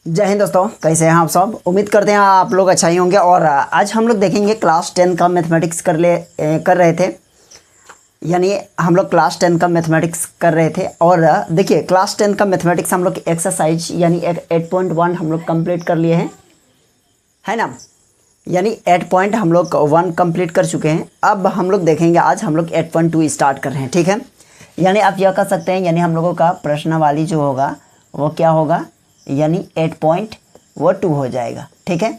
जय हिंद दोस्तों, कैसे हैं आप सब। उम्मीद करते हैं आप लोग अच्छा ही होंगे। और आज हम लोग देखेंगे क्लास 10 का मैथमेटिक्स कर रहे थे। यानी हम लोग क्लास 10 का मैथमेटिक्स कर रहे थे। और देखिए, क्लास 10 का मैथमेटिक्स हम लोग एक्सरसाइज यानी 8.1 हम लोग कंप्लीट कर लिए हैं, है ना। यानी 8 हम लोग 1 कंप्लीट कर चुके हैं। अब हम लोग देखेंगे, आज हम लोग 8.2 स्टार्ट कर रहे हैं, ठीक है। यानी आप यह कह सकते हैं, यानी हम लोगों का प्रश्नावली जो होगा वो क्या होगा, यानी 8.2 हो जाएगा, ठीक है।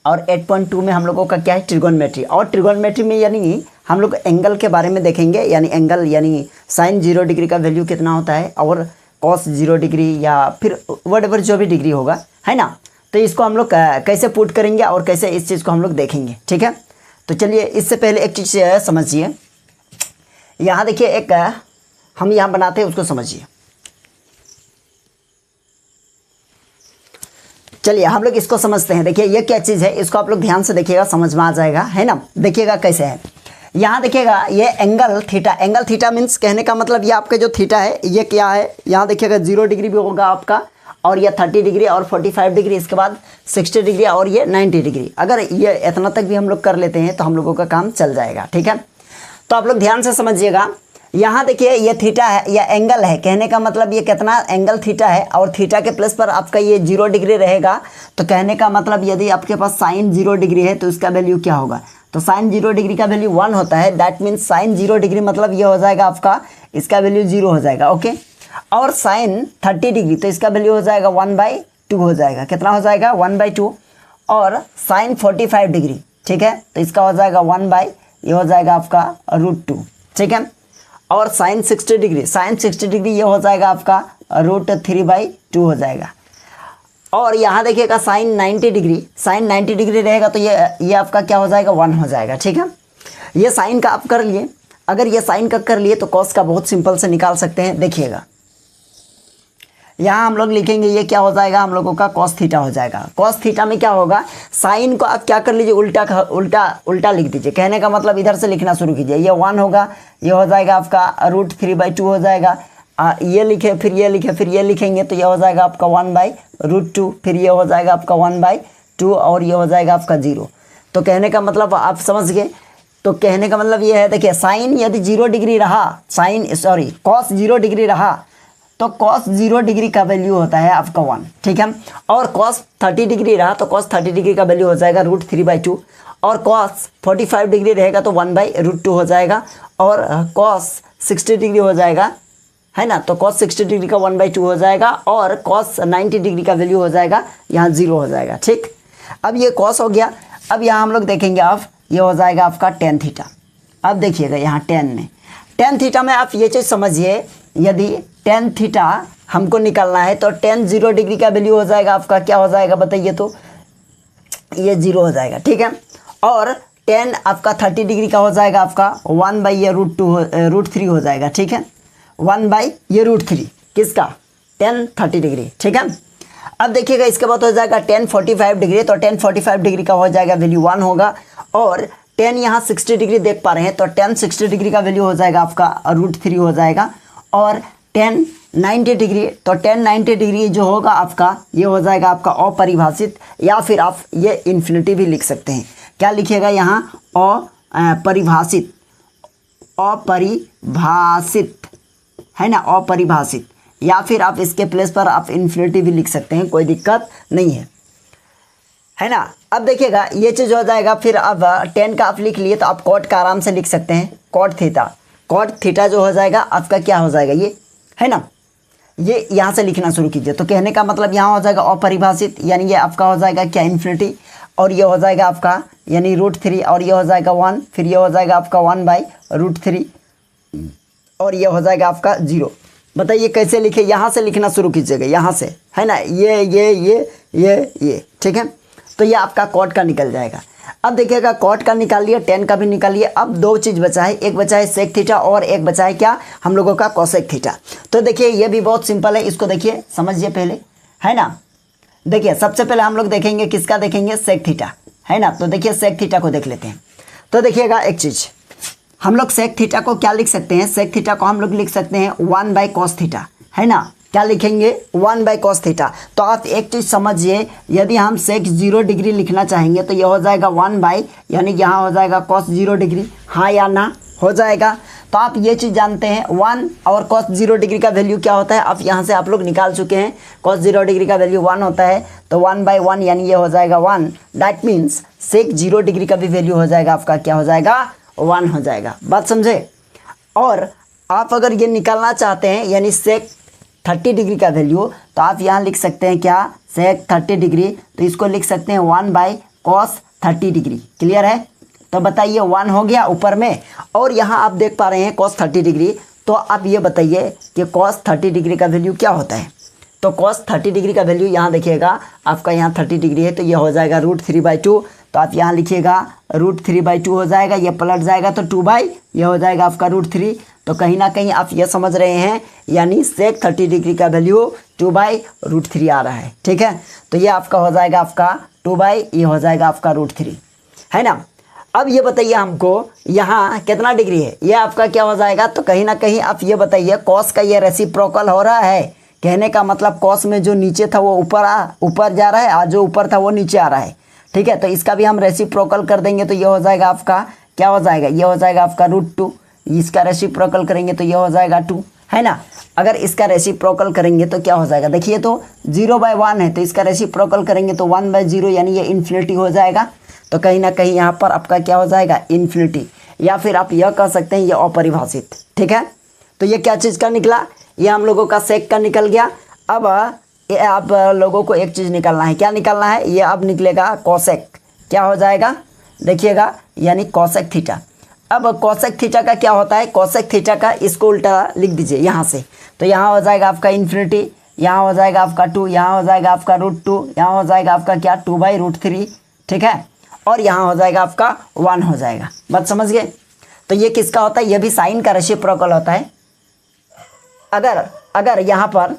और 8.2 में हम लोगों का क्या है, ट्रिगोनमेट्री। और ट्रिगोनमेट्री में यानी हम लोग एंगल के बारे में देखेंगे। यानी एंगल यानी साइन 0 डिग्री का वैल्यू कितना होता है, और कॉस 0 डिग्री या फिर व्हाटएवर जो भी डिग्री होगा, है ना। तो इसको हम लोग कैसे पुट करेंगे और कैसे इस चीज़ को हम लोग देखेंगे, ठीक है। तो चलिए, इससे पहले एक चीज़ समझिए। यहाँ देखिए, एक हम यहाँ बनाते हैं, उसको समझिए। चलिए हम लोग इसको समझते हैं। देखिए ये क्या चीज़ है, इसको आप लोग ध्यान से देखिएगा, समझ में आ जाएगा, है ना। देखिएगा कैसे है। यहाँ देखिएगा, ये angle theta. Angle theta means कहने का मतलब ये आपका जो थीटा है ये क्या है। यहाँ देखिएगा 0 डिग्री भी होगा आपका, और ये 30 डिग्री और 45 डिग्री, इसके बाद 60 डिग्री और ये 90 डिग्री। अगर ये इतना तक भी हम लोग कर लेते हैं तो हम लोगों का काम चल जाएगा, ठीक है। तो आप लोग ध्यान से समझिएगा। यहाँ देखिए ये थीटा है या एंगल है, कहने का मतलब ये कितना एंगल थीटा है, और थीटा के प्लेस पर आपका ये 0 डिग्री रहेगा। तो कहने का मतलब यदि आपके पास साइन 0 डिग्री है तो इसका वैल्यू क्या होगा, तो साइन 0 डिग्री का वैल्यू 1 होता है। दैट मीन्स साइन 0 डिग्री मतलब ये हो जाएगा आपका, इसका वैल्यू 0 हो जाएगा, ओके। और साइन 30 डिग्री तो इसका वैल्यू हो जाएगा 1/2 हो जाएगा। कितना हो जाएगा, 1/2। और साइन 45 डिग्री, ठीक है, तो इसका हो जाएगा 1 ये हो जाएगा आपका √2, ठीक है। और साइन 60 डिग्री, साइन 60 डिग्री ये हो जाएगा आपका √3/2 हो जाएगा। और यहाँ देखिएगा साइन 90 डिग्री, साइन 90 डिग्री रहेगा तो ये आपका क्या हो जाएगा, 1 हो जाएगा, ठीक है। ये साइन का आप कर लिए। अगर ये साइन का कर लिए तो कॉस का बहुत सिंपल से निकाल सकते हैं। देखिएगा यहाँ हम लोग लिखेंगे, ये क्या हो जाएगा, हम लोगों का कॉस थीटा हो जाएगा। कॉस थीटा में क्या होगा, साइन को आप क्या कर लीजिए, उल्टा लिख दीजिए। कहने का मतलब इधर से लिखना शुरू कीजिए। ये 1 होगा, ये हो जाएगा आपका √3/2 हो जाएगा। ये लिखे, फिर ये लिखे, फिर ये लिखेंगे तो ये हो जाएगा आपका 1/√2, फिर ये हो जाएगा आपका 1/2, और ये हो जाएगा आपका 0। तो कहने का मतलब आप समझ गए। तो कहने का मतलब ये है, देखिए साइन यदि 0 डिग्री रहा, कॉस 0 डिग्री रहा तो कॉस 0 डिग्री का वैल्यू होता है आपका 1, ठीक है। और कॉस 30 डिग्री रहा तो कॉस 30 डिग्री का वैल्यू हो जाएगा √3/2। और कॉस 45 डिग्री रहेगा तो 1/√2 हो जाएगा। और कॉस 60 डिग्री हो जाएगा, है ना, तो कॉस 60 डिग्री का 1/2 हो जाएगा। और कॉस 90 डिग्री का वैल्यू हो जाएगा यहाँ 0 हो जाएगा, ठीक। अब ये कॉस हो गया। अब यहाँ हम लोग देखेंगे, अब ये हो जाएगा आपका tan थीटा। अब देखिएगा यहाँ tan थीटा में आप ये चीज़ समझिए, यदि tan थीटा हमको निकालना है तो tan 0 डिग्री का वैल्यू हो जाएगा आपका, क्या हो जाएगा बताइए, तो ये 0 हो जाएगा, ठीक है। और tan आपका 30 डिग्री का हो जाएगा आपका 1/√3 हो जाएगा, ठीक है। 1/√3 किसका, tan 30 डिग्री, ठीक है। अब देखिएगा इसके बाद हो जाएगा tan 45 डिग्री, तो tan 45 डिग्री का हो जाएगा वैल्यू 1 होगा। और tan यहाँ 60 डिग्री देख पा रहे हैं तो tan 60 डिग्री का वैल्यू हो जाएगा आपका √3 हो जाएगा। और tan 90 डिग्री, तो tan 90 डिग्री जो होगा आपका, ये हो जाएगा आपका अपरिभाषित, या फिर आप ये इन्फिनिटी भी लिख सकते हैं। क्या लिखिएगा यहाँ, अपरिभाषित, है ना, अपरिभाषित। या फिर आप इसके प्लेस पर आप इन्फिनिटी भी लिख सकते हैं, कोई दिक्कत नहीं है ना। अब देखिएगा ये चीज़ हो जाएगा। फिर अब tan का आप लिख लिए तो आप कॉट का आराम से लिख सकते हैं, कॉट थीटा जो हो जाएगा आपका क्या हो जाएगा, ये है ना। ये यहाँ से लिखना शुरू कीजिए। तो कहने का मतलब यहाँ हो जाएगा अपरिभाषित, यानी ये आपका हो जाएगा क्या, इन्फिनिटी। और ये हो जाएगा आपका यानी √3, और ये हो जाएगा 1, फिर ये हो जाएगा आपका 1/√3, और ये हो जाएगा आपका 0। बताइए कैसे लिखे, यहाँ से लिखना शुरू कीजिएगा, यहाँ से, है ना। ये ठीक है। तो ये आपका कॉट का निकल जाएगा। अब देखिएगा कॉट का निकाल लिए, tan का भी निकाल लिए। अब 2 चीज़ बचा है, एक बचा है सेक थीटा और एक बचा है क्या, हम लोगों का कोसेक थीटा। तो देखिए ये भी बहुत सिंपल है, इसको देखिए समझिए पहले, है ना। देखिए सबसे पहले हम लोग देखेंगे किसका, देखेंगे सेक थीटा, है ना। तो देखिए सेक थीटा को देख लेते हैं। तो देखिएगा एक चीज़, हम लोग सेक थीटा को क्या लिख सकते हैं, सेक थीटा को हम लोग लिख सकते हैं 1/cos थीटा, है ना। क्या लिखेंगे 1/cos थीटा। तो आप एक चीज़ समझिए, यदि हम sec 0 डिग्री लिखना चाहेंगे तो यह हो जाएगा 1 यानी कि यहाँ हो जाएगा cos 0 डिग्री, हाँ या ना, हो जाएगा। तो आप ये चीज़ जानते हैं 1 और cos 0 डिग्री का वैल्यू क्या होता है, अब यहाँ से आप लोग निकाल चुके हैं। cos 0 डिग्री का वैल्यू 1 होता है, तो 1/1 यानी ये हो जाएगा 1। दैट मीन्स sec 0 डिग्री का भी वैल्यू हो जाएगा आपका, क्या हो जाएगा 1 हो जाएगा। बात समझे। और आप अगर ये निकालना चाहते हैं यानी sec 30 डिग्री का वैल्यू, तो आप यहाँ लिख सकते हैं क्या sec 30 डिग्री, तो इसको लिख सकते हैं 1/cos 30 डिग्री। क्लियर है। तो बताइए 1 हो गया ऊपर में, और यहाँ आप देख पा रहे हैं cos 30 डिग्री। तो आप ये बताइए कि cos 30 डिग्री का वैल्यू क्या होता है। तो cos 30 डिग्री का वैल्यू यहाँ देखिएगा, आपका यहाँ 30 डिग्री है तो ये हो जाएगा √3/2। तो आप यहाँ लिखिएगा √3/2 हो जाएगा, ये पलट जाएगा तो 2 ये हो जाएगा आपका √3। तो कहीं ना कहीं आप ये समझ रहे हैं, यानी sec 30 डिग्री का वैल्यू 2/√3 आ रहा है। ठीक है, तो ये आपका हो जाएगा आपका 2 ये हो जाएगा आपका √3, है ना। अब ये बताइए हमको यहाँ कितना डिग्री है, ये आपका क्या हो जाएगा। तो कहीं ना कहीं आप ये बताइए cos का ये रेसिप्रोकल हो रहा है, कहने का मतलब cos में जो नीचे था वो ऊपर जा रहा है, और जो ऊपर था वो नीचे आ रहा है। ठीक है, तो इसका भी हम रेसिप्रोकल कर देंगे तो ये हो जाएगा आपका, क्या हो जाएगा, ये हो जाएगा आपका √2। इसका रेसिप्रोकल करेंगे तो ये हो जाएगा 2, है ना। अगर इसका रेसिप्रोकल करेंगे तो क्या हो जाएगा, देखिए तो 0/1 है, तो इसका रेसिप्रोकल करेंगे तो 1/0 यानी ये इन्फिनिटी हो जाएगा। तो कहीं ना कहीं यहाँ पर आपका क्या हो जाएगा इन्फिनिटी, या फिर आप यह कह सकते हैं ये अपरिभाषित। ठीक है, तो ये क्या चीज़ का निकला, ये हम लोगों का सेक का निकल गया। अब ये आप लोगों को एक चीज़ निकालना है, क्या निकालना है, ये अब निकलेगा कोसेक, क्या हो जाएगा देखिएगा, यानी कोसेक थीटा। अब कोसेक थीटा का क्या होता है, कोसेक थीटा का इसको उल्टा लिख दीजिए यहाँ से। तो यहाँ हो जाएगा आपका इन्फिनिटी, यहाँ हो जाएगा आपका 2, यहाँ हो जाएगा आपका √2, यहाँ हो जाएगा आपका क्या 2/√3। ठीक है, और यहाँ हो जाएगा आपका 1 हो जाएगा। बात समझ गए। तो ये किसका होता है, ये भी साइन का रेसिप्रोकल होता है। अगर यहाँ पर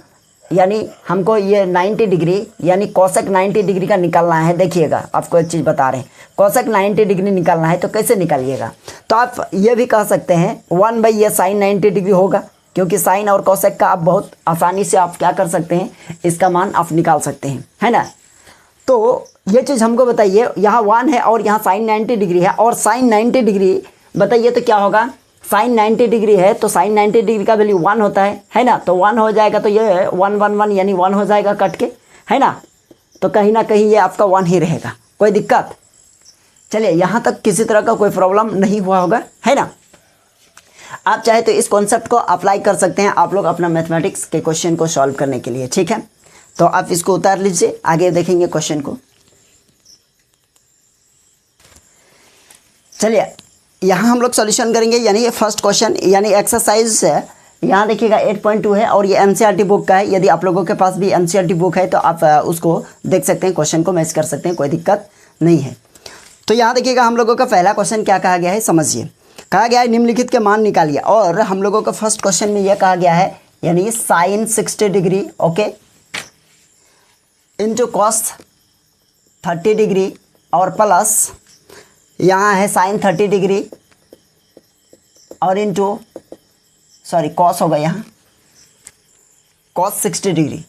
यानी हमको ये 90 डिग्री यानी कोसेक 90 डिग्री का निकालना है, देखिएगा आपको एक चीज़ बता रहे हैं, कोसेक 90 डिग्री निकालना है तो कैसे निकालिएगा। तो आप ये भी कह सकते हैं 1 ये साइन 90 डिग्री होगा, क्योंकि साइन और कोसेक का आप बहुत आसानी से आप क्या कर सकते हैं, इसका मान आप निकाल सकते हैं, है ना। तो ये चीज़ हमको बताइए, यहाँ 1 है और यहाँ साइन 90 डिग्री है, और साइन 90 डिग्री बताइए तो क्या होगा, साइन 90 डिग्री है तो साइन 90 डिग्री का वैल्यू 1 होता है ना। तो 1 हो जाएगा, तो ये 1 1 1 यानी 1 हो जाएगा कट के, है ना। तो कहीं ना कहीं ये आपका 1 ही रहेगा, कोई दिक्कत। चलिए यहाँ तक किसी तरह का कोई प्रॉब्लम नहीं हुआ होगा, है ना। आप चाहे तो इस कॉन्सेप्ट को अप्लाई कर सकते हैं आप लोग अपना मैथमेटिक्स के क्वेश्चन को सॉल्व करने के लिए। ठीक है, तो आप इसको उतार लीजिए, आगे देखेंगे क्वेश्चन को। चलिए यहाँ हम लोग सॉल्यूशन करेंगे, यानी ये फर्स्ट क्वेश्चन यानी एक्सरसाइज है। यहाँ देखिएगा 8.2 है और ये एनसीईआरटी बुक का है। यदि आप लोगों के पास भी एनसीईआरटी बुक है तो आप उसको देख सकते हैं, क्वेश्चन को मैच कर सकते हैं, कोई दिक्कत नहीं है। तो यहाँ देखिएगा हम लोगों का पहला क्वेश्चन क्या कहा गया है, समझिए। कहा गया है निम्नलिखित के मान निकालिए, और हम लोगों का फर्स्ट क्वेश्चन में यह कहा गया है यानी sine 60 degree okay into cos 30 degree और प्लस यहाँ है साइन 30 डिग्री और इंटू सॉरी कॉस होगा यहाँ कॉस 60 डिग्री।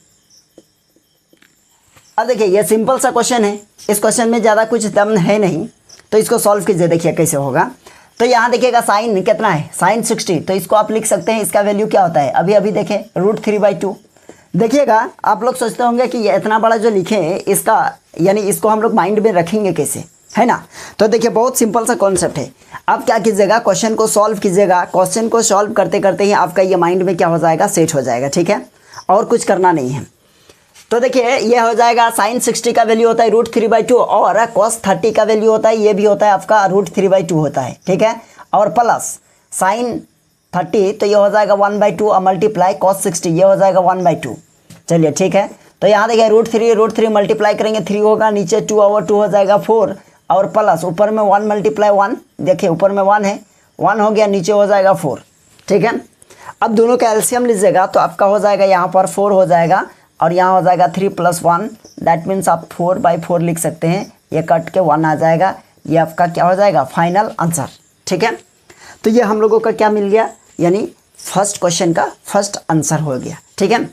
अब देखिए ये सिंपल सा क्वेश्चन है, इस क्वेश्चन में ज़्यादा कुछ दम है नहीं, तो इसको सॉल्व कीजिए, देखिए कैसे होगा। तो यहाँ देखिएगा साइन कितना है, साइन 60, तो इसको आप लिख सकते हैं, इसका वैल्यू क्या होता है, अभी देखें √3/2। देखिएगा आप लोग सोचते होंगे कि ये इतना बड़ा जो लिखे हैं इसका यानी इसको हम लोग माइंड में रखेंगे कैसे, है ना। तो देखिए बहुत सिंपल सा कॉन्सेप्ट है। आप क्या कीजिएगा, क्वेश्चन को सॉल्व कीजिएगा, क्वेश्चन को सॉल्व करते करते ही आपका ये माइंड में क्या हो जाएगा, सेट हो जाएगा। ठीक है, और कुछ करना नहीं है। तो देखिए ये हो जाएगा साइन 60 का वैल्यू होता है √3/2 और कॉस 30 का वैल्यू होता है, ये भी होता है आपका √3/2 होता है। ठीक है, और प्लस साइन 30 तो ये हो जाएगा 1/2 और मल्टीप्लाई कॉस 60 ये हो जाएगा 1/2। चलिए ठीक है, तो यहाँ देखिए √3 मल्टीप्लाई करेंगे 3 होगा, नीचे 2 और 2 हो जाएगा 4 और प्लस ऊपर में 1 मल्टीप्लाई 1, देखिए ऊपर में 1 है, 1 हो गया, नीचे हो जाएगा 4। ठीक है, अब दोनों का एलसीएम लीजिएगा तो आपका हो जाएगा यहाँ पर 4 हो जाएगा और यहाँ हो जाएगा 3 + 1, दैट मीन्स आप 4/4 लिख सकते हैं, ये कट के 1 आ जाएगा, ये आपका क्या हो जाएगा फाइनल आंसर। ठीक है, तो ये हम लोगों का क्या मिल गया, यानी फर्स्ट क्वेश्चन का फर्स्ट आंसर हो गया। ठीक है,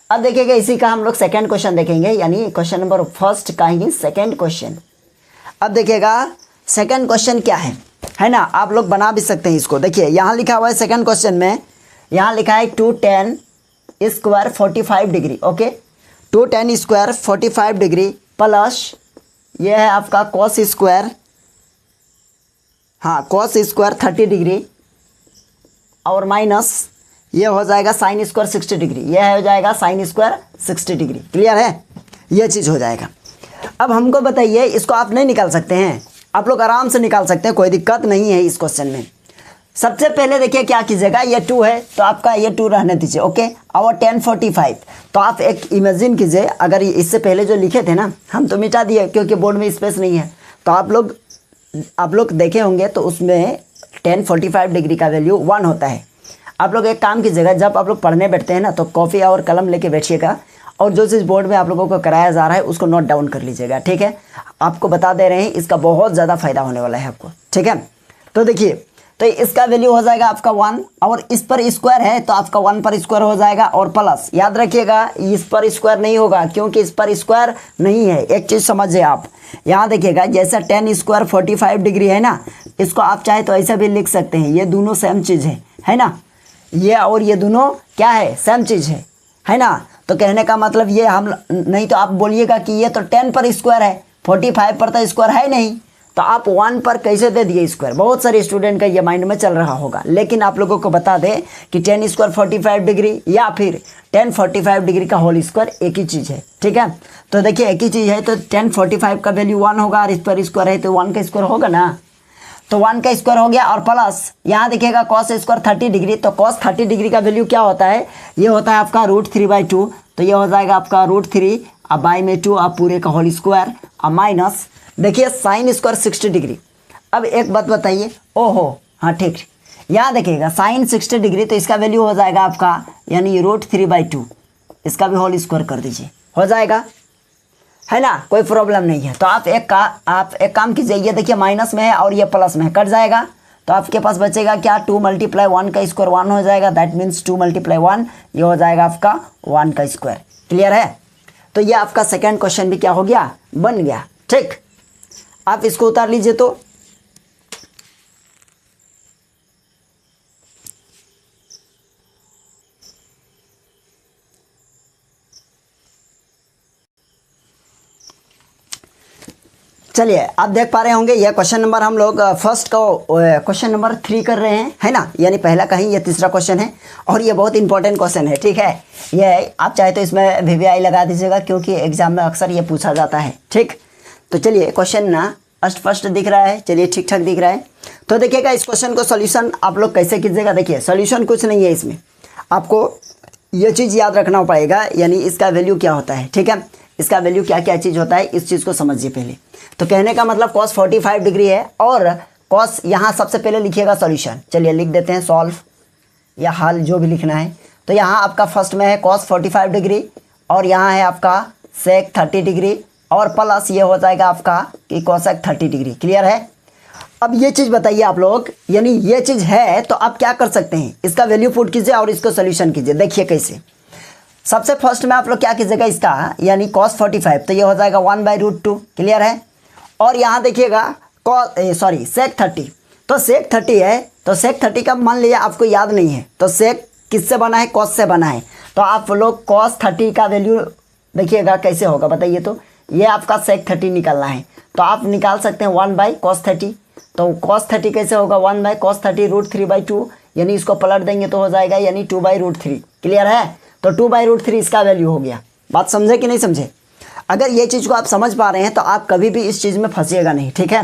अब देखिएगा इसी का हम लोग सेकंड क्वेश्चन देखेंगे, यानी क्वेश्चन नंबर फर्स्ट का ही सेकंड क्वेश्चन। अब देखिएगा सेकंड क्वेश्चन क्या है ना, आप लोग बना भी सकते हैं इसको। देखिए यहाँ लिखा हुआ है सेकंड क्वेश्चन में, यहाँ लिखा है 2tan square 45 degree. Okay, 2tan square 45 degree plus ये है आपका cos स्क्वायर, हाँ cos स्क्वायर 30 डिग्री और माइनस ये हो जाएगा साइन स्क्वायर 60 डिग्री, यह हो जाएगा साइन स्क्वायर 60 डिग्री। क्लियर है, ये चीज़ हो जाएगा। अब हमको बताइए, इसको आप नहीं निकाल सकते हैं, आप लोग आराम से निकाल सकते हैं, कोई दिक्कत नहीं है इस क्वेश्चन में। सबसे पहले देखिए क्या कीजिएगा, ये 2 है तो आपका ये 2 रहने दीजिए। ओके, और tan 45, तो आप एक इमेजिन कीजिए, अगर इससे पहले जो लिखे थे ना हम तो मिटा दिए क्योंकि बोर्ड में स्पेस नहीं है, तो आप लोग देखे होंगे तो उसमें tan 45 डिग्री का वैल्यू 1 होता है। आप लोग एक काम कीजिएगा, जब आप लोग पढ़ने बैठते हैं ना तो कॉपी और कलम लेके बैठिएगा और जो चीज़ बोर्ड में आप लोगों को कराया जा रहा है उसको नोट डाउन कर लीजिएगा। ठीक है, आपको बता दे रहे हैं, इसका बहुत ज़्यादा फायदा होने वाला है आपको। ठीक है, तो देखिए, तो इसका वैल्यू हो जाएगा आपका 1 और इस पर स्क्वायर है तो आपका 1 पर स्क्वायर हो जाएगा और प्लस याद रखिएगा इस पर स्क्वायर नहीं होगा क्योंकि इस पर स्क्वायर नहीं है। एक चीज़ समझिए आप, यहाँ देखिएगा जैसा tan स्क्वायर 45 डिग्री है ना, इसको आप चाहे तो ऐसा भी लिख सकते हैं, ये दोनों सेम चीज़ है ना, ये और ये दोनों क्या है, सेम चीज़ है ना। तो कहने का मतलब ये हम नहीं तो आप बोलिएगा कि ये तो 10 पर स्क्वायर है, 45 पर तो स्क्वायर है नहीं, तो आप 1 पर कैसे दे दिए स्क्वायर। बहुत सारे स्टूडेंट का ये माइंड में चल रहा होगा, लेकिन आप लोगों को बता दें कि tan स्क्वायर 45 डिग्री या फिर tan 45 डिग्री का होल स्क्वायर एक ही चीज़ है। ठीक है, तो देखिए एक ही चीज़ है तो tan 45 का वैल्यू 1 होगा और इस पर स्क्वायर है तो 1 का स्क्वायर होगा ना, तो 1 का स्क्वायर हो गया और प्लस यहाँ देखिएगा cos स्क्वायर 30 डिग्री, तो cos 30 डिग्री का वैल्यू क्या होता है, ये होता है आपका √3/2, तो ये हो जाएगा आपका √3 अब बाई में 2 अब पूरे का होल स्क्वायर और माइनस देखिए साइन स्क्वायर 60 डिग्री। अब एक बात बताइए, ओहो हाँ ठीक, यहाँ देखिएगा साइन 60 डिग्री तो इसका वैल्यू हो जाएगा आपका यानी √3/2, इसका भी होल स्क्वायर कर दीजिए, हो जाएगा, है ना, कोई प्रॉब्लम नहीं है। तो आप एक काम कीजिए, ये देखिए माइनस में है और ये प्लस में है, कट जाएगा तो आपके पास बचेगा क्या, 2 × 1 का स्क्वायर 1 हो जाएगा, दैट मीन्स 2 × 1 ये हो जाएगा आपका 1 का स्क्वायर। क्लियर है, तो ये आपका सेकंड क्वेश्चन भी क्या हो गया, बन गया। ठीक, आप इसको उतार लीजिए। तो चलिए आप देख पा रहे होंगे ये क्वेश्चन नंबर हम लोग फर्स्ट को क्वेश्चन नंबर 3 कर रहे हैं, है ना, यानी पहला कहीं ये तीसरा क्वेश्चन है और ये बहुत इंपॉर्टेंट क्वेश्चन है। ठीक है, ये आप चाहे तो इसमें VVI लगा दीजिएगा क्योंकि एग्जाम में अक्सर ये पूछा जाता है। ठीक, तो चलिए क्वेश्चन ना स्पष्ट दिख रहा है, चलिए ठीक ठाक दिख रहा है। तो देखिएगा इस क्वेश्चन को सोल्यूशन आप लोग कैसे कीजिएगा। देखिए सोल्यूशन कुछ नहीं है, इसमें आपको ये चीज़ याद रखना पड़ेगा, यानी इसका वैल्यू क्या होता है। ठीक है, इसका वैल्यू क्या क्या चीज़ होता है इस चीज़ को समझिए पहले। तो कहने का मतलब cos 45 डिग्री है और cos यहाँ सबसे पहले लिखिएगा सॉल्यूशन, चलिए लिख देते हैं सॉल्व या हल जो भी लिखना है। तो यहाँ आपका फर्स्ट में है cos 45 डिग्री और यहाँ है आपका sec 30 डिग्री और प्लस ये हो जाएगा आपका कि cosec 30 डिग्री। क्लियर है, अब ये चीज़ बताइए आप लोग, यानी ये चीज़ है तो आप क्या कर सकते हैं, इसका वैल्यू पुट कीजिए और इसको सोल्यूशन कीजिए। देखिए कैसे, सबसे फर्स्ट में आप लोग क्या कीजिएगा, इसका यानी cos 45 तो ये हो जाएगा 1/√2। क्लियर है, और यहाँ देखिएगा sec 30, तो sec 30 है तो sec 30 का मान लिया आपको याद नहीं है, तो sec किससे बना है, cos से बना है, तो आप लोग cos 30 का वैल्यू देखिएगा कैसे होगा बताइए। तो ये आपका sec 30 निकालना है तो आप निकाल सकते हैं 1/cos 30, तो cos 30 कैसे होगा 1/cos 30 √3/2, यानी इसको पलट देंगे तो हो जाएगा यानी 2/√3। क्लियर है, तो 2/√3 इसका वैल्यू हो गया। बात समझे कि नहीं समझे, अगर ये चीज़ को आप समझ पा रहे हैं तो आप कभी भी इस चीज़ में फंसिएगा नहीं। ठीक है,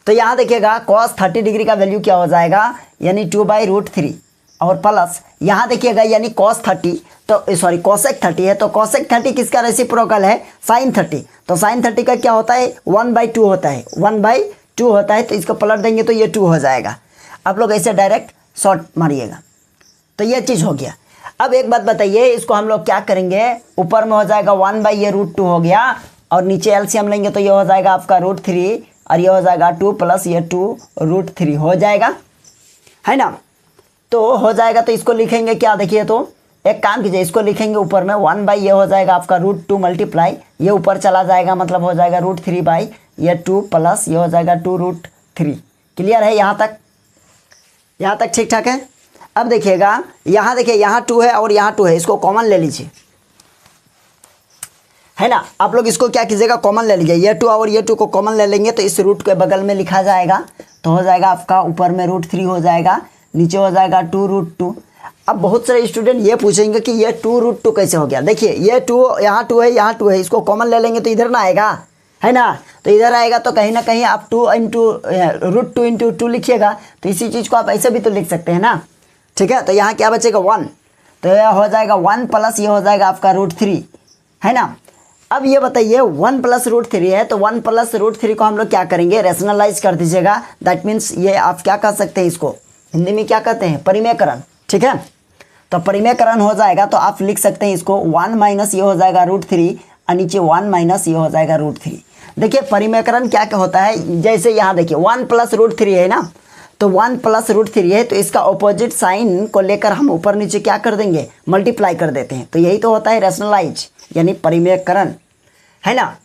तो यहाँ देखिएगा cos 30 डिग्री का वैल्यू क्या हो जाएगा यानी 2/√3 और प्लस यहाँ देखिएगा यानी cos 30 तो सॉरी cosec 30 है, तो cosec 30 किसका रेसिप्रोकल है, sin 30, तो sin 30 का क्या होता है 1/2 होता है, 1/2 होता है, तो इसको पलट देंगे तो ये 2 हो जाएगा। आप लोग ऐसे डायरेक्ट शॉर्ट मारिएगा, तो ये चीज़ हो गया। अब एक बात बताइए, इसको हम लोग क्या करेंगे, ऊपर में हो जाएगा 1/√2 हो गया और नीचे एलसीएम लेंगे तो ये हो जाएगा आपका √3 और ये हो जाएगा 2 प्लस ये 2√3 हो जाएगा, है ना, तो हो जाएगा। तो इसको लिखेंगे क्या, देखिए तो एक काम कीजिए, इसको लिखेंगे ऊपर में 1 बाई ये हो जाएगा आपका √2 मल्टीप्लाई, ये ऊपर चला जाएगा मतलब हो जाएगा √3 बाई ये 2 प्लस ये हो जाएगा 2√3। क्लियर है यहाँ तक? यहाँ तक ठीक ठाक है। अब देखिएगा यहाँ, देखिए यहाँ 2 है और यहाँ 2 है, इसको कॉमन ले लीजिए, है ना। आप लोग इसको क्या कीजिएगा, कॉमन ले लीजिए, ये 2 और ये 2 को कॉमन ले लेंगे तो इस रूट के बगल में लिखा जाएगा, तो हो जाएगा आपका ऊपर में √3 हो जाएगा, नीचे हो जाएगा 2√2। अब बहुत सारे स्टूडेंट ये पूछेंगे कि ये 2√2 कैसे हो गया। देखिए ये 2 यहाँ 2 है, यहाँ 2 है, इसको कॉमन ले लेंगे तो इधर ना आएगा, है ना। तो इधर आएगा तो कहीं ना कहीं आप 2 इंटू √2 इंटू 2 लिखिएगा, तो इसी चीज़ को आप ऐसे भी तो लिख सकते हैं ना, ठीक है। तो यहाँ क्या बचेगा 1, तो यह हो जाएगा 1 प्लस ये हो जाएगा आपका √3, है ना। अब ये बताइए 1 प्लस √3 है, तो 1 प्लस √3 को हम लोग क्या करेंगे, रेशनलाइज कर दीजिएगा। दैट मीन्स ये आप क्या कर सकते हैं, इसको हिंदी में क्या कहते हैं, परिमेयकरण, ठीक है। तो परिमेयकरण हो जाएगा तो आप लिख सकते हैं इसको 1 माइनस ये हो जाएगा √3 और नीचे 1 माइनस ये हो जाएगा √3। देखिए परिमेयकरण क्या क्या होता है, जैसे यहाँ देखिए 1 प्लस √3 है ना, तो 1 प्लस √3 है, तो इसका ऑपोजिट साइन को लेकर हम ऊपर नीचे क्या कर देंगे, मल्टीप्लाई कर देते हैं। तो यही तो होता है रेशनलाइज यानी परिमेयकरण, है ना।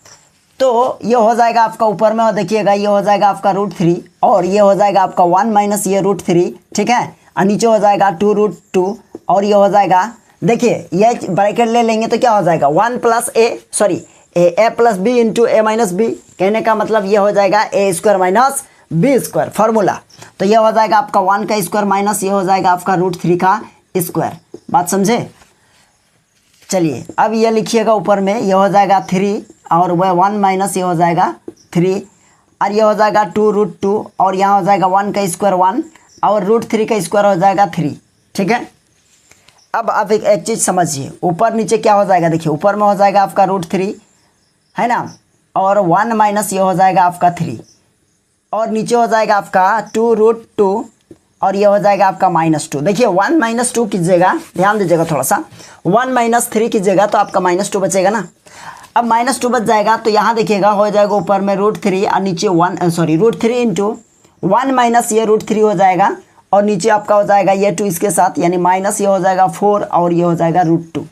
तो ये हो जाएगा आपका ऊपर में, और देखिएगा ये हो जाएगा आपका √3 और ये हो जाएगा आपका 1 माइनस ये √3, ठीक है, और नीचे हो जाएगा 2√2 और ये हो जाएगा, देखिए ये ब्रैकेट ले लेंगे तो क्या हो जाएगा 1 प्लस ए प्लस बी इंटू ए माइनस बी, कहने का मतलब ये हो जाएगा a² माइनस b² फार्मूला। तो ये हो जाएगा आपका 1 का स्क्वायर माइनस ये हो जाएगा आपका √3 का स्क्वायर। बात समझे? चलिए अब ये लिखिएगा ऊपर में, ये हो जाएगा 3 और वह 1 माइनस ये हो जाएगा 3 और ये हो जाएगा 2√2 और यहाँ हो जाएगा 1 का स्क्वायर 1 और √3 का स्क्वायर हो जाएगा 3, ठीक है। अब आप एक चीज़ समझिए, ऊपर नीचे क्या हो जाएगा, देखिए ऊपर में हो जाएगा आपका √3, है ना, और 1 माइनस ये हो जाएगा आपका 3 और नीचे हो जाएगा आपका 2√2 और ये हो जाएगा आपका -2। देखिए 1 - 2 कीजिएगा, ध्यान दीजिएगा थोड़ा सा, 1 - 3 कीजिएगा तो आपका -2 बचेगा ना। अब -2 बच जाएगा तो यहाँ देखिएगा हो जाएगा ऊपर में √3 और नीचे √3 इंटू 1 माइनस ये √3 हो जाएगा और नीचे आपका हो जाएगा ये 2 इसके साथ, यानी माइनस ये हो जाएगा 4 और ये हो जाएगा √2।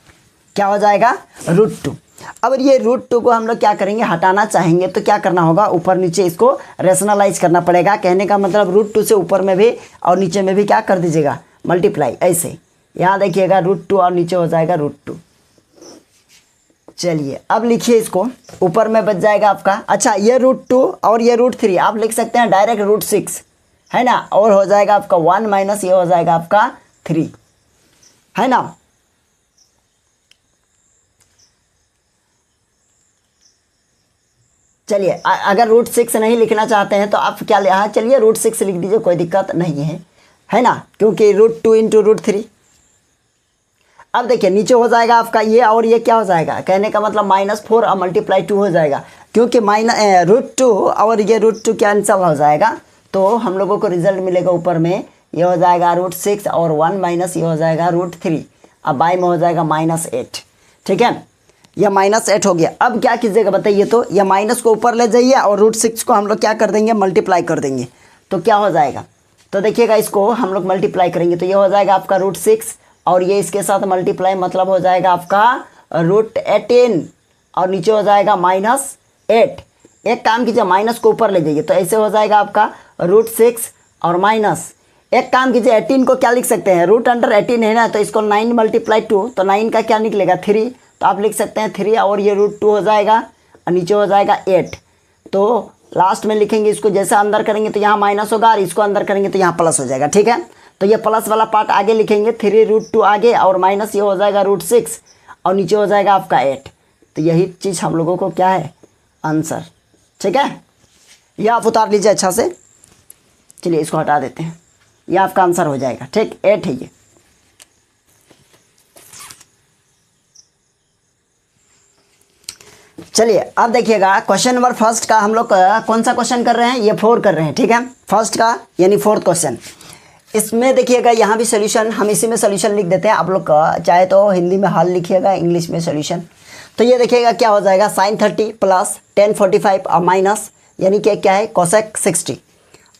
क्या हो जाएगा √2। अब ये √2 को हम लोग क्या करेंगे, हटाना चाहेंगे तो क्या करना होगा, ऊपर नीचे इसको रेशनलाइज करना पड़ेगा। कहने का मतलब √2 से ऊपर में भी और नीचे में भी क्या कर दीजिएगा, मल्टीप्लाई। ऐसे यहाँ देखिएगा √2 और नीचे हो जाएगा √2। चलिए अब लिखिए इसको, ऊपर में बच जाएगा आपका, अच्छा ये √2 और ये √3 आप लिख सकते हैं डायरेक्ट √6, है ना, और हो जाएगा आपका 1 माइनस ये हो जाएगा आपका 3, है ना। चलिए अगर √6 नहीं लिखना चाहते हैं तो आप क्या ले, हाँ चलिए √6 लिख दीजिए, कोई दिक्कत नहीं है ना, क्योंकि √2 इंटू √3। अब देखिए नीचे हो जाएगा आपका ये और ये क्या हो जाएगा, कहने का मतलब -4 और मल्टीप्लाई 2 हो जाएगा, क्योंकि √2 और ये √2 कैंसल हो जाएगा तो हम लोगों को रिजल्ट मिलेगा ऊपर में ये हो जाएगा √6 और 1 माइनस ये हो जाएगा √3, अब बाई में हो जाएगा -8, ठीक है, यह -8 हो गया। अब क्या कीजिएगा बताइए, तो यह माइनस को ऊपर ले जाइए और √6 को हम लोग क्या कर देंगे, मल्टीप्लाई कर देंगे, तो क्या हो जाएगा, तो देखिएगा इसको हम लोग मल्टीप्लाई करेंगे तो ये हो जाएगा आपका √6 और ये इसके साथ मल्टीप्लाई मतलब हो जाएगा आपका √18 और नीचे हो जाएगा -8। एक काम कीजिए, माइनस को ऊपर ले जाइए तो ऐसे हो जाएगा आपका √6 और माइनस, एक काम कीजिए 18 को क्या लिख सकते हैं, √18 है ना, तो इसको 9 × 2 तो 9 का क्या निकलेगा 3, तो आप लिख सकते हैं 3 और ये √2 हो जाएगा और नीचे हो जाएगा 8। तो लास्ट में लिखेंगे इसको, जैसे अंदर करेंगे तो यहाँ माइनस होगा और इसको अंदर करेंगे तो यहाँ प्लस हो जाएगा, ठीक है। तो ये प्लस वाला पार्ट आगे लिखेंगे, 3√2 आगे और माइनस ये हो जाएगा √6 और नीचे हो जाएगा आपका 8। तो यही चीज़ हम लोगों को क्या है, आंसर, ठीक है। ये आप उतार लीजिए अच्छा से, चलिए इसको हटा देते हैं, ये आपका आंसर हो जाएगा, ठीक, 8 है ये। चलिए अब देखिएगा क्वेश्चन नंबर फर्स्ट का हम लोग कौन सा क्वेश्चन कर रहे हैं, ये 4 कर रहे हैं, ठीक है, फर्स्ट का यानी 4th क्वेश्चन। इसमें देखिएगा यहाँ भी सोल्यूशन हम इसी में सोल्यूशन लिख देते हैं, आप लोग चाहे तो हिंदी में हल लिखिएगा, इंग्लिश में सोल्यूशन। तो ये देखिएगा क्या हो जाएगा, sin 30 प्लस tan 45 और माइनस यानी कि क्या है cosec 60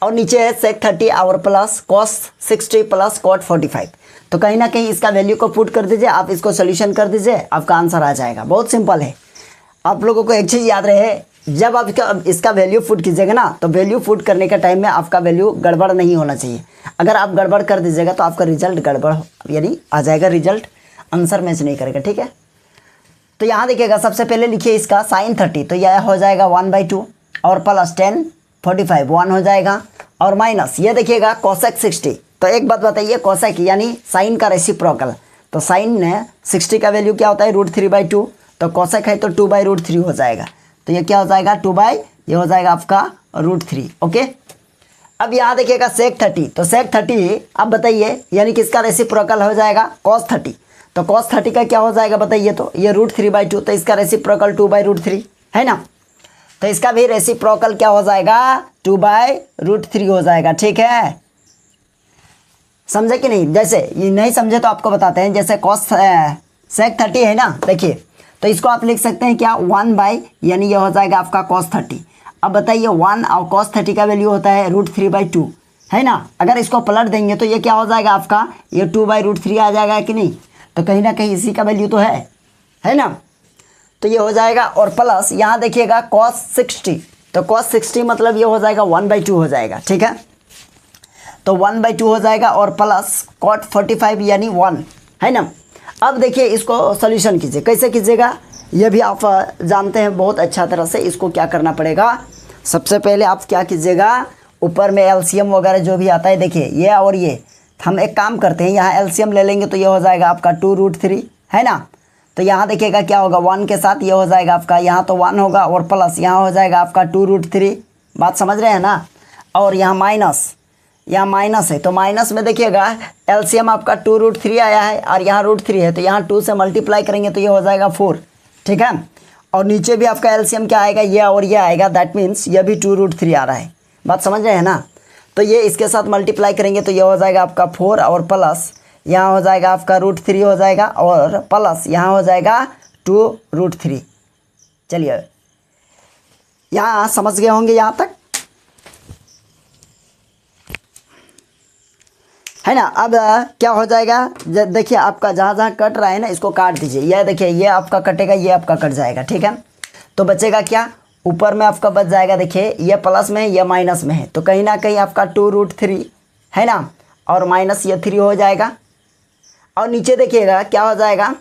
और नीचे है sec 30 और प्लस cos 60 प्लस cot 45। तो कहीं ना कहीं इसका वैल्यू को पुट कर दीजिए, आप इसको सोल्यूशन कर दीजिए, आपका आंसर आ जाएगा। बहुत सिंपल है। आप लोगों को एक चीज़ याद रहे, जब आप इसका वैल्यू पुट कीजिएगा ना, तो वैल्यू पुट करने के टाइम में आपका वैल्यू गड़बड़ नहीं होना चाहिए। अगर आप गड़बड़ कर दीजिएगा तो आपका रिजल्ट गड़बड़ यानी आ जाएगा, रिजल्ट आंसर मैच नहीं करेगा। ठीक है, तो यहाँ देखिएगा सबसे पहले लिखिए इसका साइन 30, तो यह हो जाएगा 1/2 और प्लस 10 45 1 हो जाएगा, और माइनस ये देखिएगा कोसेक 60। तो एक बात बताइए, कोसेक यानी साइन का रेसिप्रोकल, तो साइन 60 का वैल्यू क्या होता है √3/2, तो कोसेक है तो 2/√3 हो जाएगा। तो ये क्या हो जाएगा ये हो जाएगा आपका √3। ओके, अब यहाँ देखिएगा सेक 30, तो सेक 30 अब बताइए यानी किसका रेसिप्रोकल हो जाएगा cos 30, तो cos 30 का क्या हो जाएगा बताइए, तो ये √3/2, तो इसका रेसिप्रोकल 2/√3 है ना, तो इसका भी रेसिप्रोकल क्या हो जाएगा 2/√3 हो जाएगा। ठीक है, समझे कि नहीं? जैसे ये नहीं समझे तो आपको बताते हैं, जैसे सेक 30 है ना, देखिए तो इसको आप लिख सकते हैं क्या 1 यानी ये हो जाएगा आपका cos 30। अब बताइए 1 और cos 30 का वैल्यू होता है √3/2 है ना, अगर इसको पलट देंगे तो ये क्या हो जाएगा आपका ये 2/√3 आ जाएगा कि नहीं, तो कहीं ना कहीं इसी का वैल्यू तो है ना, तो ये हो जाएगा। और प्लस यहाँ देखिएगा cos 60, तो cos 60 मतलब ये हो जाएगा 1/2 हो जाएगा। ठीक है, तो 1/2 हो जाएगा, और प्लस cot 45 यानी 1 है ना। अब देखिए इसको सॉल्यूशन कीजिए, कैसे कीजिएगा ये भी आप जानते हैं बहुत अच्छा तरह से। इसको क्या करना पड़ेगा, सबसे पहले आप क्या कीजिएगा, ऊपर में एलसीएम वगैरह जो भी आता है, देखिए ये और ये हम एक काम करते हैं, यहाँ एलसीएम ले लेंगे तो ये हो जाएगा आपका 2√3 है ना, तो यहाँ देखिएगा क्या होगा 1 के साथ ये हो जाएगा आपका, यहाँ तो 1 होगा और प्लस यहाँ हो जाएगा आपका 2√3, बात समझ रहे हैं ना, और यहाँ माइनस है, तो माइनस में देखिएगा एलसीएम आपका 2√3 आया है और यहाँ √3 है, तो यहाँ 2 से मल्टीप्लाई करेंगे तो ये हो जाएगा 4। ठीक है, और नीचे भी आपका एलसीएम क्या आएगा ये और ये आएगा, दैट मीन्स ये भी 2√3 आ रहा है, बात समझ रहे हैं ना। तो ये इसके साथ मल्टीप्लाई करेंगे तो ये हो जाएगा आपका 4 और प्लस यहाँ हो जाएगा आपका √3 हो जाएगा, और प्लस यहाँ हो जाएगा 2√3। चलिए यहाँ समझ गए होंगे यहाँ तक, है ना। अब क्या हो जाएगा, देखिए आपका जहाँ जहाँ कट रहा है ना इसको काट दीजिए, यह देखिए ये आपका कटेगा, ये आपका कट जाएगा। ठीक है, तो बचेगा क्या, ऊपर में आपका बच जाएगा, देखिए ये प्लस में है ये माइनस में है, तो कहीं ना कहीं आपका 2√3 है ना, और माइनस ये 3 हो जाएगा, और नीचे देखिएगा क्या हो जाएगा,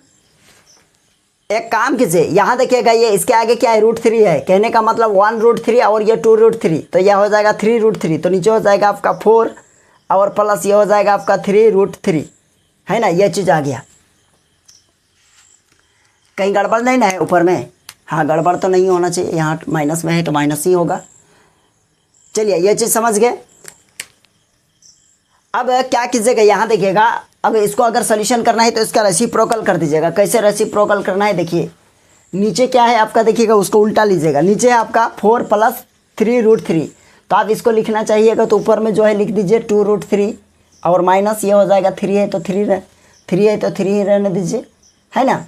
एक काम कीजिए यहाँ देखिएगा ये इसके आगे क्या है √3 है, कहने का मतलब 1√3 और ये 2√3, तो यह हो जाएगा 3√3, तो नीचे हो जाएगा आपका 4 और प्लस ये हो जाएगा आपका 3√3 है ना, ये चीज़ आ गया। कहीं गड़बड़ नहीं ना है ऊपर में, हाँ गड़बड़ तो नहीं होना चाहिए, यहाँ माइनस में है तो माइनस ही होगा। चलिए ये चीज़ समझ गए। अब क्या कीजिएगा यहाँ देखिएगा, अब इसको अगर सोल्यूशन करना है तो इसका रेसिप्रोकल कर दीजिएगा। कैसे रेसिप्रोकल करना है, देखिए नीचे क्या है आपका, देखिएगा उसको उल्टा लीजिएगा, नीचे है आपका 4 + 3√3, तो आप इसको लिखना चाहिएगा तो ऊपर में जो है लिख दीजिए 2√3, और माइनस ये हो जाएगा 3 है तो 3 है तो 3 ही रहने दीजिए, है ना।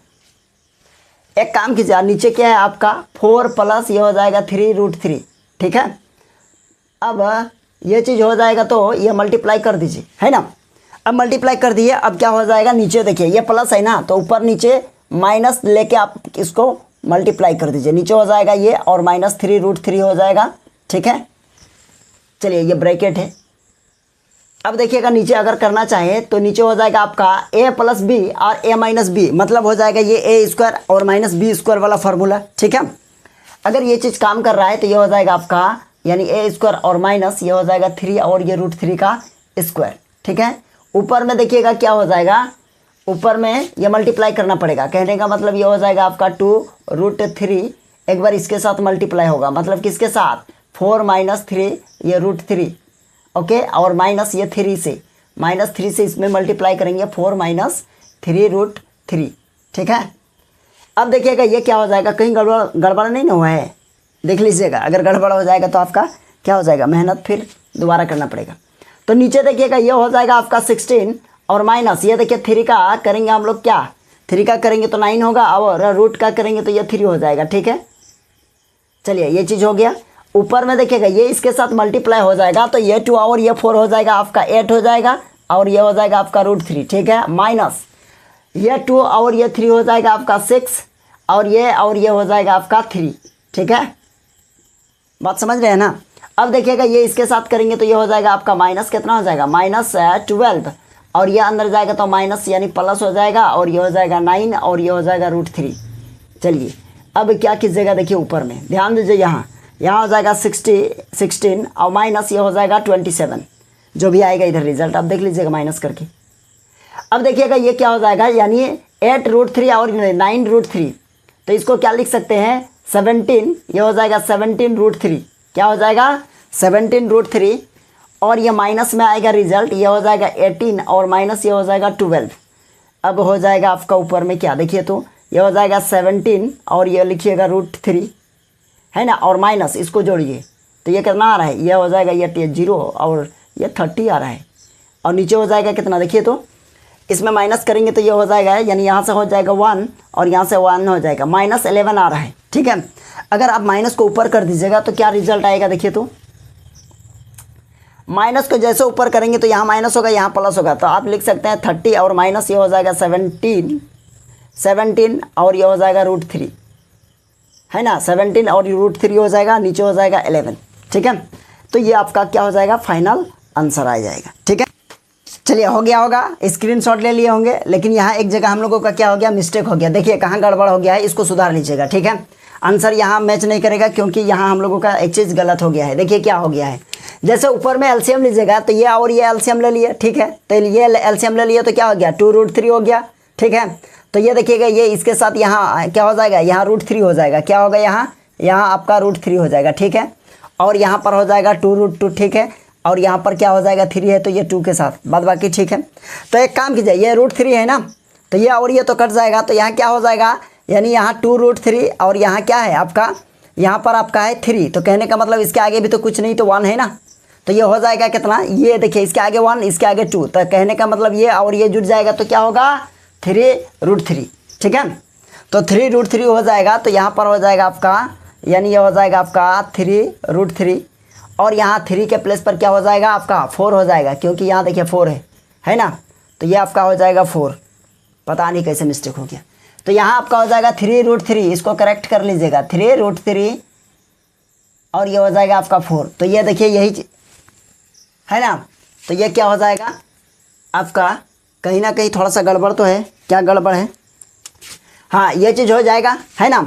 एक काम कीजिए, नीचे क्या है आपका 4 प्लस ये हो जाएगा 3√3। ठीक है, अब ये चीज़ हो जाएगा तो ये मल्टीप्लाई कर दीजिए, है ना। अब मल्टीप्लाई कर दिए, अब क्या हो जाएगा, नीचे देखिए ये प्लस है ना, तो ऊपर नीचे माइनस लेके आप इसको मल्टीप्लाई कर दीजिए, नीचे हो जाएगा ये और माइनस 3√3 हो जाएगा। ठीक है, चलिए ये ब्रैकेट है। अब देखिएगा नीचे अगर करना चाहें तो नीचे हो जाएगा आपका a + b और a - b, मतलब हो जाएगा ये a² और -b² वाला फार्मूला। ठीक है, अगर ये चीज़ काम कर रहा है तो ये हो जाएगा आपका यानी a² और माइनस ये हो जाएगा 3 और ये √3 का स्क्वायर। ठीक है, ऊपर में देखिएगा क्या हो जाएगा, ऊपर में ये मल्टीप्लाई करना पड़ेगा, कहने का मतलब ये हो जाएगा आपका 2√3, एक बार इसके साथ मल्टीप्लाई होगा, मतलब किसके साथ 4 - 3 ये √3, ओके, और माइनस ये 3 से -3 से इसमें मल्टीप्लाई करेंगे 4 - 3√3। ठीक है, अब देखिएगा ये क्या हो जाएगा, कहीं गड़बड़ नहीं ना हुआ है, देख लीजिएगा, अगर गड़बड़ हो जाएगा तो आपका क्या हो जाएगा, मेहनत फिर दोबारा करना पड़ेगा। तो नीचे देखिएगा ये हो जाएगा आपका 16 और माइनस ये देखिए 3 का करेंगे हम लोग, क्या 3 का करेंगे तो 9 होगा, और रूट का करेंगे तो ये 3 हो जाएगा। ठीक है, चलिए ये चीज़ हो गया। ऊपर में देखिएगा ये इसके साथ मल्टीप्लाई हो जाएगा तो ये 2 और ये 4 हो जाएगा आपका 8 हो जाएगा, और ये हो जाएगा आपका √3, ठीक है, माइनस ये 2 और ये 3 हो जाएगा आपका 6 और ये हो जाएगा आपका 3, ठीक है, बात समझ रहे हैं ना। अब देखिएगा ये इसके साथ करेंगे तो ये हो जाएगा आपका माइनस, कितना हो जाएगा, -12 और ये अंदर जाएगा तो माइनस यानी प्लस हो जाएगा और ये हो जाएगा 9 और ये हो जाएगा √3। चलिए अब क्या कीजिएगा, देखिए ऊपर में ध्यान दीजिए, यहाँ हो जाएगा 16 और माइनस ये हो जाएगा 27, जो भी आएगा इधर रिजल्ट आप देख लीजिएगा माइनस करके। अब देखिएगा ये क्या हो जाएगा, यानी 8√3 और 9√3, तो इसको क्या लिख सकते हैं 17, ये हो जाएगा 17√3, क्या हो जाएगा 17√3 और ये माइनस में आएगा रिजल्ट, ये हो जाएगा 18 और माइनस ये हो जाएगा 12। अब हो जाएगा आपका ऊपर में क्या, देखिए तो ये हो जाएगा 17 और ये लिखिएगा √3 है ना, और माइनस इसको जोड़िए तो ये कितना आ रहा है, ये हो जाएगा ये 0 और ये 30 आ रहा है, और नीचे हो जाएगा कितना, देखिए तो इसमें माइनस करेंगे तो ये हो जाएगा, यानी यहाँ से हो जाएगा 1 और यहाँ से 1 हो जाएगा, -11 आ रहा है, ठीक है। अगर आप माइनस को ऊपर कर दीजिएगा तो क्या रिजल्ट आएगा, देखिए तो माइनस को जैसे ऊपर करेंगे तो यहाँ माइनस होगा, यहाँ प्लस होगा, तो आप लिख सकते हैं 30 और माइनस ये हो जाएगा 17 और ये हो जाएगा √3 है ना, 17 और √3 हो जाएगा, नीचे हो जाएगा 11, ठीक है। तो ये आपका क्या हो जाएगा, फाइनल आंसर आ जाएगा, ठीक है। चलिए हो गया होगा, स्क्रीनशॉट ले लिए होंगे, लेकिन यहाँ एक जगह हम लोगों का क्या हो गया, मिस्टेक हो गया, देखिए कहाँ गड़बड़ हो गया है, इसको सुधार लीजिएगा, ठीक है। आंसर यहाँ मैच नहीं करेगा क्योंकि यहाँ हम लोगों का एक चीज़ गलत हो गया है। देखिए क्या हो गया है, जैसे ऊपर में एलसीएम लीजिएगा तो ये और ये एलसीएम ले लिए, ठीक है, तो ये एलसीएम ले लिए तो क्या हो गया 2√3 हो गया, ठीक है। तो ये देखिएगा ये इसके साथ यहाँ क्या हो जाएगा, यहाँ √3 हो जाएगा, क्या होगा यहाँ आपका √3 हो जाएगा, ठीक है, और यहाँ पर हो जाएगा 2√2, ठीक है, और यहाँ पर क्या हो जाएगा 3 है तो ये 2 के साथ बाद बाकी, ठीक है। तो एक काम कीजिए, ये √3 है ना, तो ये और ये तो कट जाएगा, तो यहाँ क्या हो जाएगा, यानी यहाँ 2√3 और यहाँ क्या है आपका, यहाँ पर आपका है 3, तो कहने का मतलब इसके आगे भी तो कुछ नहीं तो 1 है ना, तो ये हो जाएगा कितना, ये देखिए इसके आगे 1 इसके आगे 2, तो कहने का मतलब ये और ये जुड़ जाएगा तो क्या होगा 3√3, ठीक है। तो 3√3 हो जाएगा, तो यहाँ पर हो जाएगा आपका, यानी ये हो जाएगा आपका 3√3 और यहाँ 3 के प्लेस पर क्या हो जाएगा आपका 4 हो जाएगा, क्योंकि यहाँ देखिए 4 है ना, तो ये आपका हो जाएगा 4, पता नहीं कैसे मिस्टेक हो गया। तो यहाँ आपका हो जाएगा 3√3, इसको करेक्ट कर लीजिएगा 3√3 और ये हो जाएगा आपका 4, तो ये देखिए यही है ना, तो ये क्या हो जाएगा आपका, कहीं ना कहीं थोड़ा सा गड़बड़ तो है, क्या गड़बड़ है, हाँ ये चीज़ हो जाएगा है ना।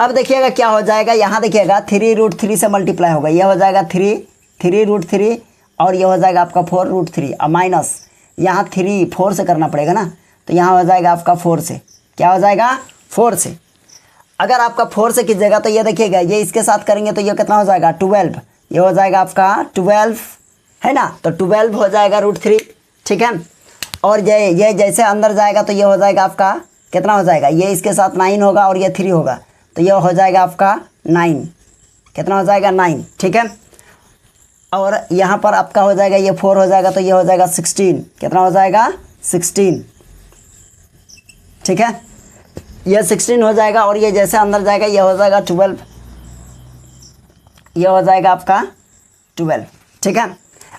अब देखिएगा क्या हो जाएगा, यहाँ देखिएगा 3√3 से मल्टीप्लाई होगा, ये हो जाएगा 3√3 और ये हो जाएगा आपका 4√3 और माइनस यहाँ 4 से करना पड़ेगा ना, तो यहाँ हो जाएगा आपका 4 से, क्या हो जाएगा 4 से। अगर आपका 4 से कीजिएगा तो ये देखिएगा ये इसके साथ करेंगे तो ये कितना हो जाएगा 12, ये हो जाएगा आपका 12 है ना, तो 12 हो जाएगा √3, ठीक है। और ये जैसे अंदर जाएगा तो ये हो जाएगा आपका कितना हो जाएगा, ये इसके साथ 9 होगा और ये 3 होगा, तो ये हो जाएगा आपका 9, कितना हो जाएगा 9, ठीक है। और यहाँ पर आपका हो जाएगा ये 4 हो जाएगा तो ये हो जाएगा 16, कितना हो जाएगा 16, ठीक है, ये 16 हो जाएगा और ये जैसे अंदर जाएगा ये हो जाएगा 12, ये हो जाएगा आपका 12, ठीक है।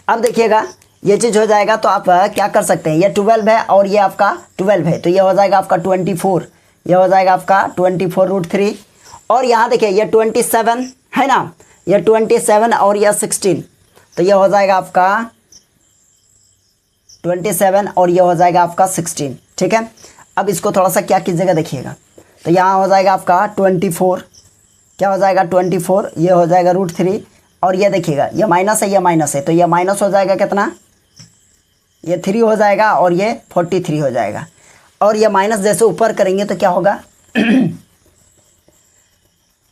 अब देखिएगा ये चीज़ हो जाएगा तो आप क्या कर सकते हैं, ये 12 है और ये आपका 12 है, तो ये हो जाएगा आपका 24, ये हो जाएगा आपका 24√3 और यहाँ देखिए ये 27 है ना, ये 27 और ये 16, तो ये हो जाएगा आपका 27 और ये हो जाएगा आपका 16, ठीक है। अब इसको थोड़ा सा क्या कीजिएगा देखिएगा, तो यहाँ हो जाएगा आपका 24, क्या हो जाएगा 24, ये हो जाएगा √3 और ये देखिएगा ये माइनस है, ये माइनस है, तो ये माइनस हो जाएगा कितना, ये 3 हो जाएगा और ये 43 हो जाएगा, और ये माइनस जैसे ऊपर करेंगे तो क्या होगा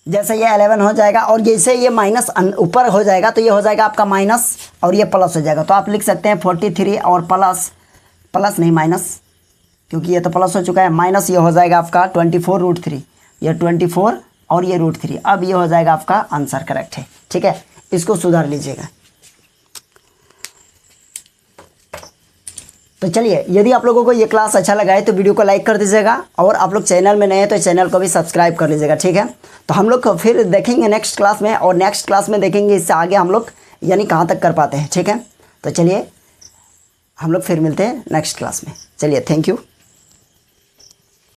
जैसे ये 11 हो जाएगा और जैसे ये माइनस ऊपर हो जाएगा तो ये हो जाएगा आपका माइनस और ये प्लस हो जाएगा, तो आप लिख सकते हैं 43 और प्लस नहीं माइनस, क्योंकि ये तो प्लस हो चुका है, माइनस ये हो जाएगा आपका 24√3, ये 24 और ये √3, अब ये हो जाएगा आपका आंसर करेक्ट है, ठीक है। इसको सुधार लीजिएगा। तो चलिए यदि आप लोगों को ये क्लास अच्छा लगा है तो वीडियो को लाइक कर दीजिएगा, और आप लोग चैनल में नए हैं तो चैनल को भी सब्सक्राइब कर लीजिएगा, ठीक है। तो हम लोग फिर देखेंगे नेक्स्ट क्लास में, और नेक्स्ट क्लास में देखेंगे इससे आगे हम लोग यानी कहाँ तक कर पाते हैं, ठीक है। तो चलिए हम लोग फिर मिलते हैं नेक्स्ट क्लास में। चलिए, थैंक यू।